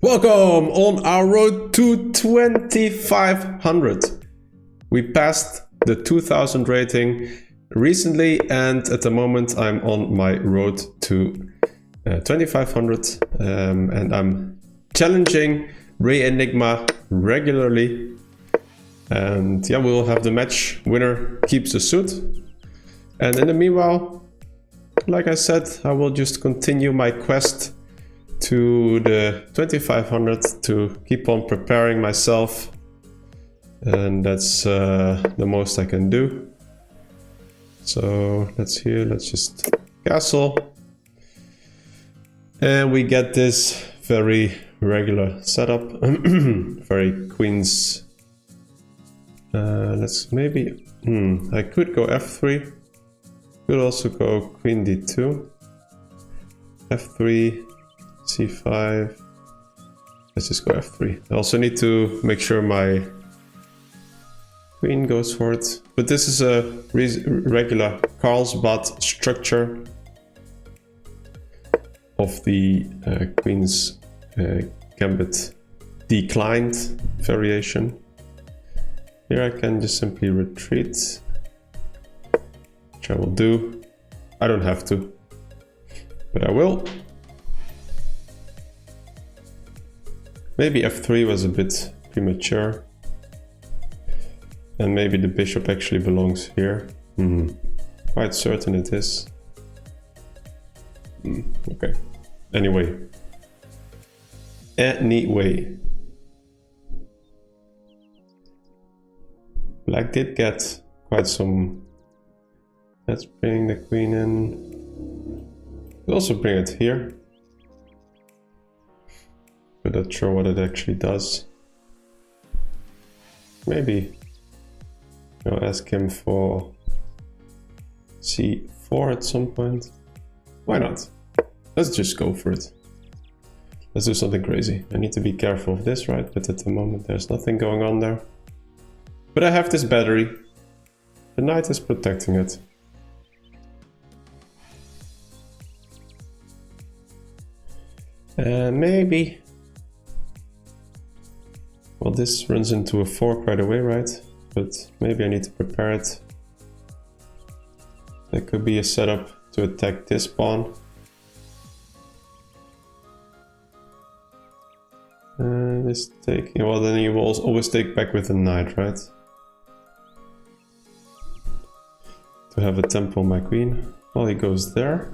Welcome on our road to 2500. We passed the 2000 rating recently, and at the moment I'm on my road to 2500, and I'm challenging Ray Enigma regularly. And yeah, we'll have the match winner keeps the suit. And in the meanwhile, like I said, I will just continue my quest to the 2500 to keep on preparing myself, and that's the most I can do. So let's just castle, and we get this very regular setup. Very queens. Let's maybe I could go f3, could also go queen d2, f3, c5. Let's just go f3. I also need to make sure my queen goes for it. But this is a regular Carlsbad structure of the Queen's Gambit declined variation. Here I can just simply retreat, which I will do. I don't have to, but I will. Maybe f3 was a bit premature. And maybe the bishop actually belongs here. Quite certain it is. Okay. Anyway. Black did get quite some. Let's bring the queen in. We'll also bring it here. But not sure what it actually does. Maybe I'll ask him for c4 at some point. Why not? Let's just go for it. Let's do something crazy. I need to be careful of this, right? But at the moment there's nothing going on there. But I have this battery. The knight is protecting it. And maybe... Well, this runs into a fork right away, right? But maybe I need to prepare it. There could be a setup to attack this pawn. This take... Well, then you will always take back with the knight, right? To have a tempo on my queen. Well, he goes there.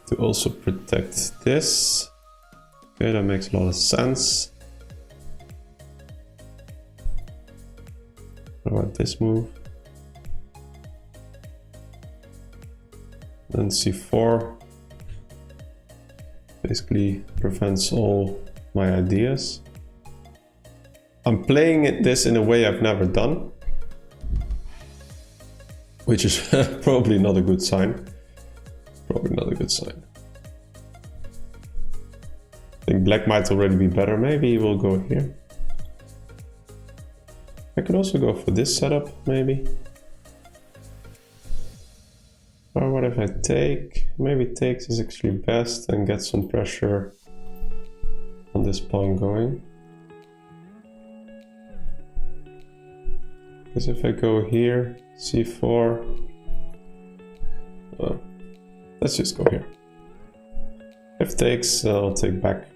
To also protect this. Okay, that makes a lot of sense. What about this move? Then c4 basically prevents all my ideas. I'm playing this in a way I've never done, which is probably not a good sign. Probably not a good sign. I think black might already be better. Maybe he will go here. I could also go for this setup, maybe. Or what if I take? Maybe takes is actually best and get some pressure on this pawn going. Because if I go here, c4, well, let's just go here. If takes, I'll take back.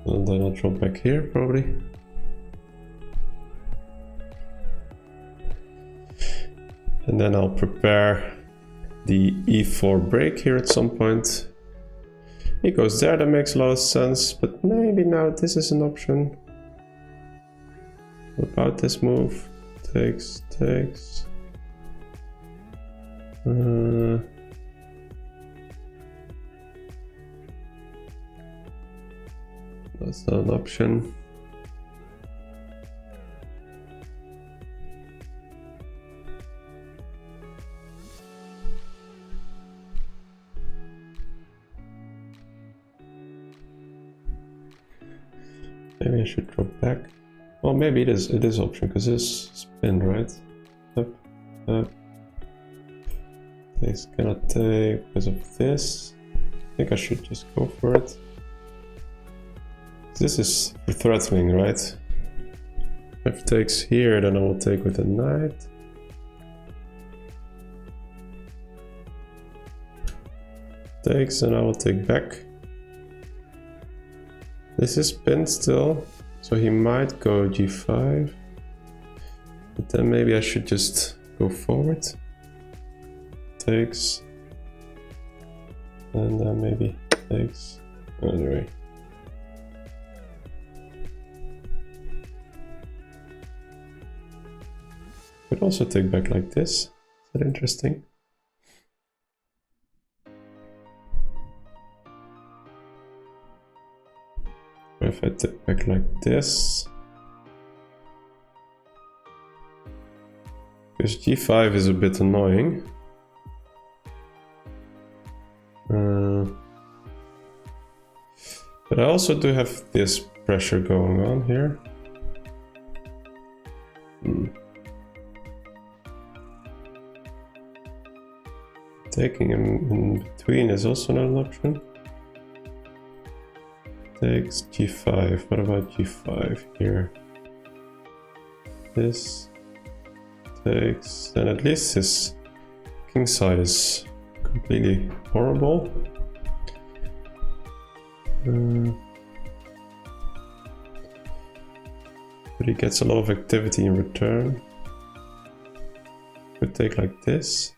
And then I'll drop back here, probably. And then I'll prepare the e4 break here at some point. He goes there, that makes a lot of sense, but maybe now this is an option. What about this move? Takes. That's not an option. Maybe I should drop back. Well, maybe it is option because this spin, right? Up, up. This cannot take because of this. I think I should just go for it. This is threatening, right? If it takes here, then I will take with the knight. Takes, and I will take back. This is pinned still, so he might go g5. But then maybe I should just go forward. Takes. And then maybe takes. Anyway. Could also take back like this. Is that interesting? If I take back like this, because g5 is a bit annoying. But I also do have this pressure going on here. Taking him in between is also not an option. Takes g5. What about g5 here? This takes. Then at least his king side is completely horrible. But he gets a lot of activity in return. Could take like this.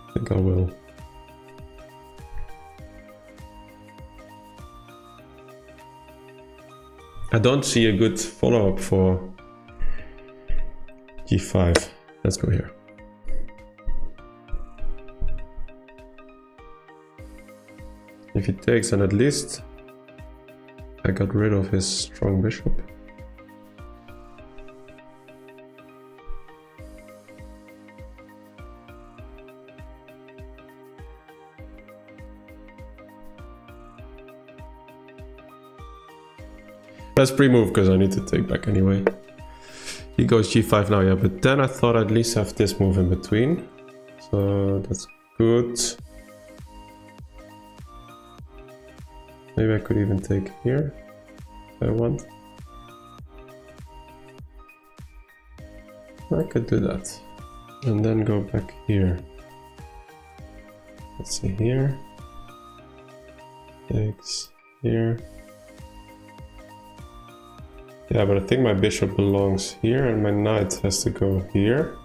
I think I will. I don't see a good follow-up for g5. Let's go here. If he takes, then at least I got rid of his strong bishop. Let's pre-move because I need to take back anyway. He goes g5 now, yeah, but then I thought I'd at least have this move in between. So that's good. Maybe I could even take here if I want. I could do that. And then go back here. Let's see here. Takes here. Yeah, but I think my bishop belongs here and my knight has to go here.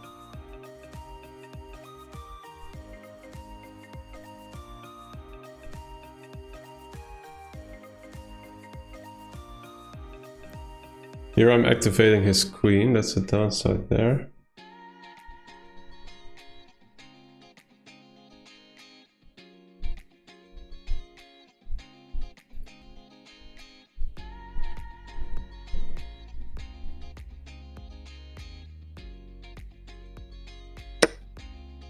Here I'm activating his queen, that's the downside there.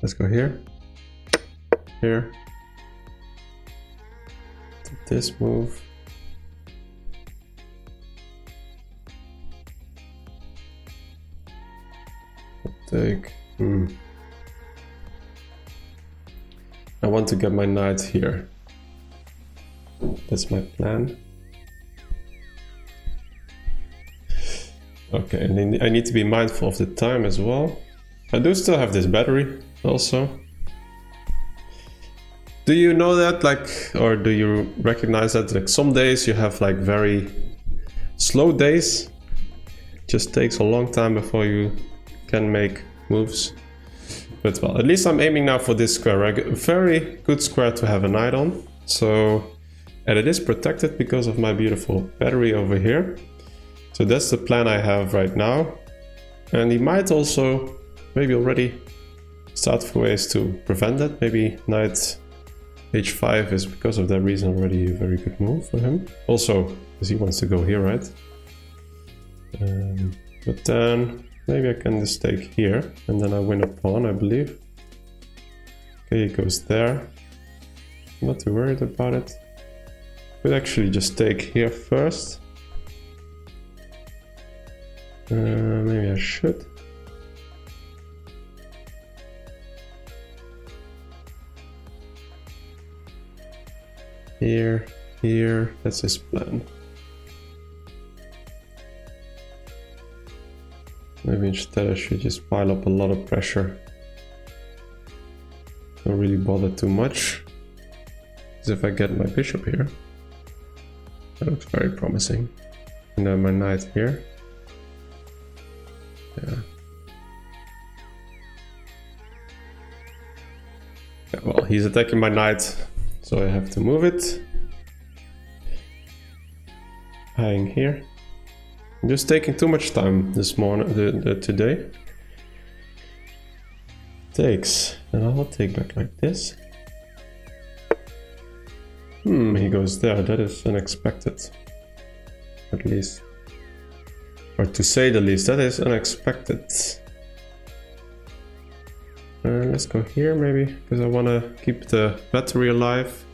Let's go here, here, take this move. Take, I want to get my knight here. That's my plan. Okay, and I need to be mindful of the time as well. I do still have this battery also. Do you know that, like, or do you recognize that, like, some days you have like very slow days? It just takes a long time before you can make moves. But well, at least I'm aiming now for this square. A very good square to have a knight on. So, and it is protected because of my beautiful battery over here. So that's the plan I have right now. And he might also maybe already start for ways to prevent that. Maybe knight h5 is because of that reason already a very good move for him. Also, because he wants to go here, right? But then Maybe I can just take here, and then I win a pawn, I believe. Okay, it goes there. I'm not too worried about it. Could actually just take here first. Maybe I should. Here, here, that's his plan. Maybe instead I should just pile up a lot of pressure. Don't really bother too much. Because if I get my bishop here, that looks very promising. And then my knight here. Yeah. Yeah, well, he's attacking my knight, so I have to move it. Hanging here. I'm just taking too much time this morning, today. Takes, and I'll take back like this. He goes there. That is unexpected, at least, or to say the least, that is unexpected. Let's go here maybe, because I want to keep the battery alive.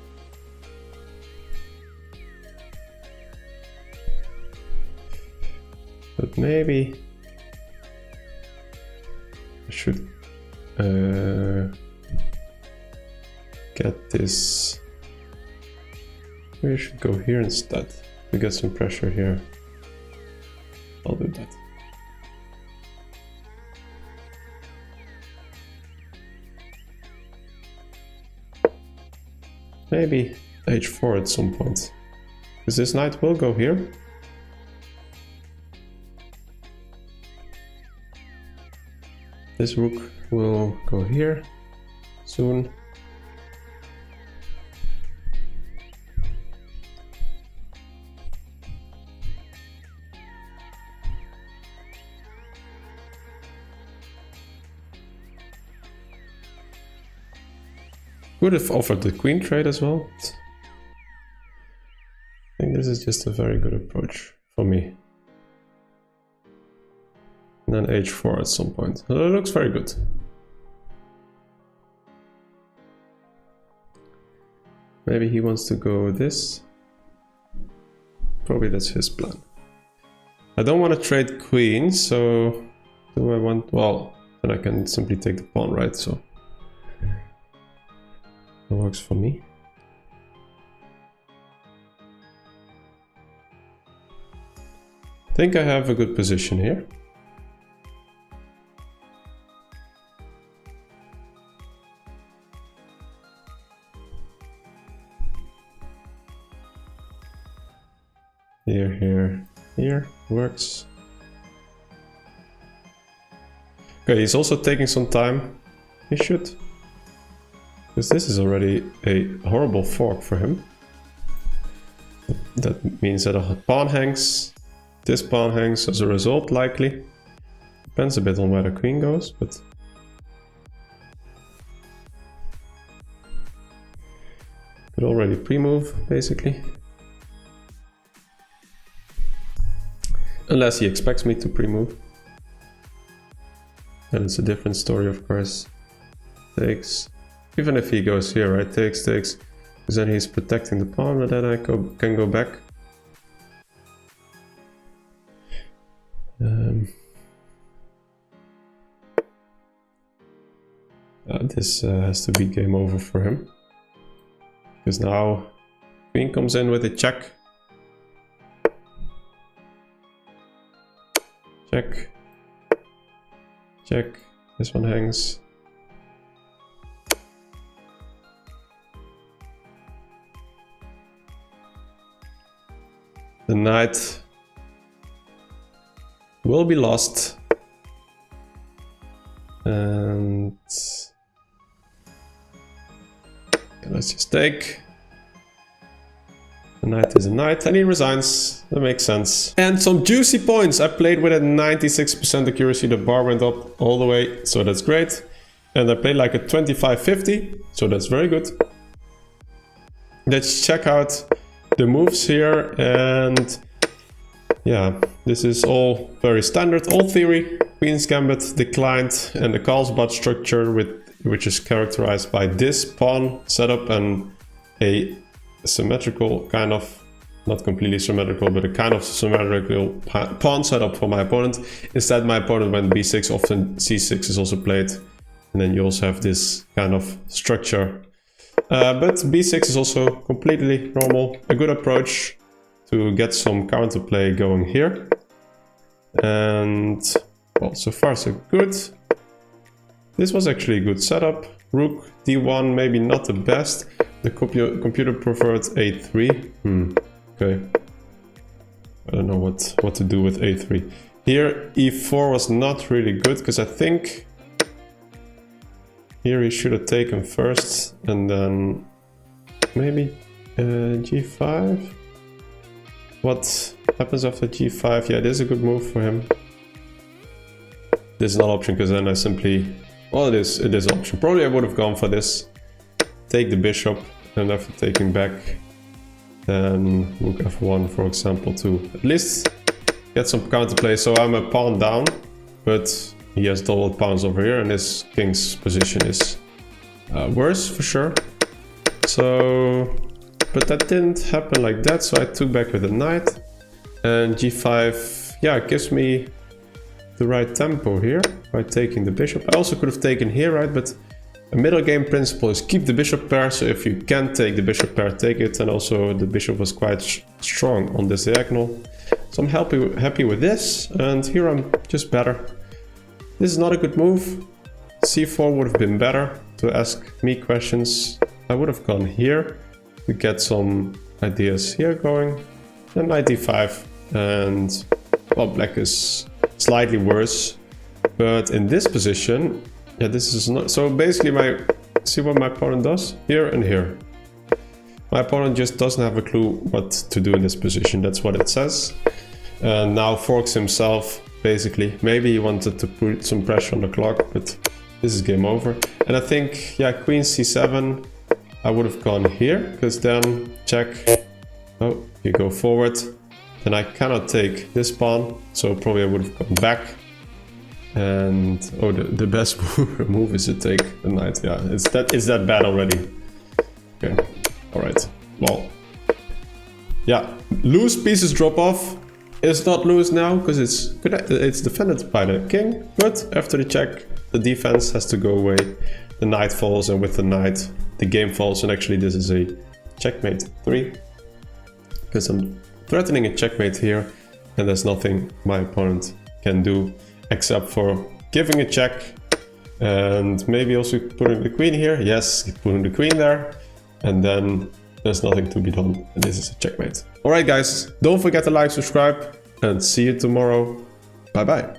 But maybe I should get this. Maybe I should go here instead to get some pressure here. I'll do that. Maybe h4 at some point, because this knight will go here. This rook will go here soon. Would have offered the queen trade as well. I think this is just a very good approach for me. And then h4 at some point. It looks very good. Maybe he wants to go this. Probably that's his plan. I don't want to trade queen, so do I want... Well, then I can simply take the pawn, right? So that works for me. I think I have a good position here. Here, here, here, works. Okay, he's also taking some time. He should. Because this is already a horrible fork for him. That means that a pawn hangs, this pawn hangs as a result, likely. Depends a bit on where the queen goes, but... Could already pre-move, basically. Unless he expects me to pre-move. Then it's a different story, of course. Takes. Even if he goes here, right? Takes, takes. Because then he's protecting the pawn, and then I can go back. This has to be game over for him. Because now queen comes in with a check. Check. Check. This one hangs. The knight will be lost. And let's just take. The knight is a knight, and he resigns. That makes sense. And some juicy points. I played with a 96% accuracy. The bar went up all the way, so that's great. And I played like a 25-50, so that's very good. Let's check out the moves here. And yeah, this is all very standard, all theory. Queen's Gambit declined, and the Carlsbad structure, which is characterized by this pawn setup and a symmetrical kind of, not completely symmetrical, but a kind of symmetrical pawn setup for my opponent. Instead, my opponent went b6, often c6 is also played. And then you also have this kind of structure. But b6 is also completely normal, a good approach to get some counterplay going here. And well, so far so good. This was actually a good setup. Rook d1, maybe not the best. The computer preferred a3. Okay. I don't know what to do with a3. Here e4 was not really good, because I think here he should have taken first, and then maybe g5. What happens after g5? Yeah, this is a good move for him. This is not an option, because then I simply... Well, it is an option. Probably I would have gone for this. Take the bishop, and after taking back, then rook f1, for example, to at least get some counterplay. So I'm a pawn down, but he has double pawns over here, and his king's position is worse for sure. So, but that didn't happen like that, so I took back with a knight. And g5, yeah, it gives me the right tempo here by taking the bishop. I also could have taken here, right? But a middle game principle is keep the bishop pair, so if you can take the bishop pair, take it. And also the bishop was quite strong on this diagonal. So I'm happy with this, and here I'm just better. This is not a good move. c4 would have been better to ask me questions. I would have gone here to get some ideas here going. And knight d5, and well, black is slightly worse. But in this position, yeah, this is not... So basically see what my opponent does? Here and here. My opponent just doesn't have a clue what to do in this position. That's what it says. And now forks himself, basically. Maybe he wanted to put some pressure on the clock, but this is game over. And I think, yeah, queen c7, I would have gone here, because then check. Oh, you go forward. Then I cannot take this pawn, so probably I would have gone back. And oh, the best move is to take the knight. Yeah, it's that bad already. Okay, all right. Well, yeah, loose pieces drop off. It's not loose now because it's defended by the king. But after the check, the defense has to go away. The knight falls, and with the knight, the game falls. And actually, this is a checkmate 3 because I'm threatening a checkmate here, and there's nothing my opponent can do except for giving a check and maybe also putting the queen here. Yes, putting the queen there, and then there's nothing to be done, and this is a checkmate. Alright guys, don't forget to like, subscribe, and see you tomorrow. Bye bye.